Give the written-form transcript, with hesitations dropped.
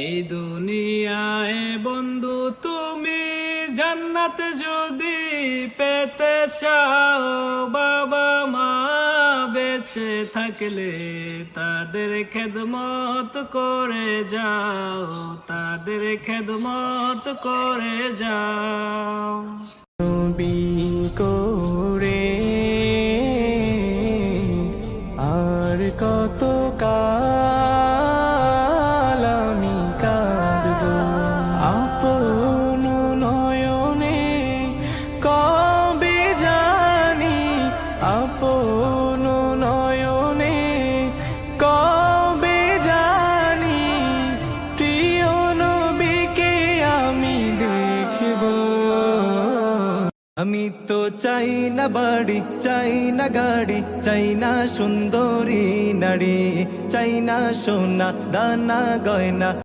এই দুনিয়ায় বন্ধু তুমি জান্নাত যদি পেতে চাও, বাবা মা বেঁচে থাকলে তাদের খেদমত করে যাও, তাদের খেদমত করে যাও। নবী করে আর কত কাল আমি কাঁদব, আপন নয়নে কবে জানি, আপন নয়নে কবে জানি প্রিয় নবীকে আমি দেখব। আমি তো চাই না বাড়ি, চাই না গাড়ি, চাই না সুন্দরী নারী, চাই না সোনা দানা গয়না।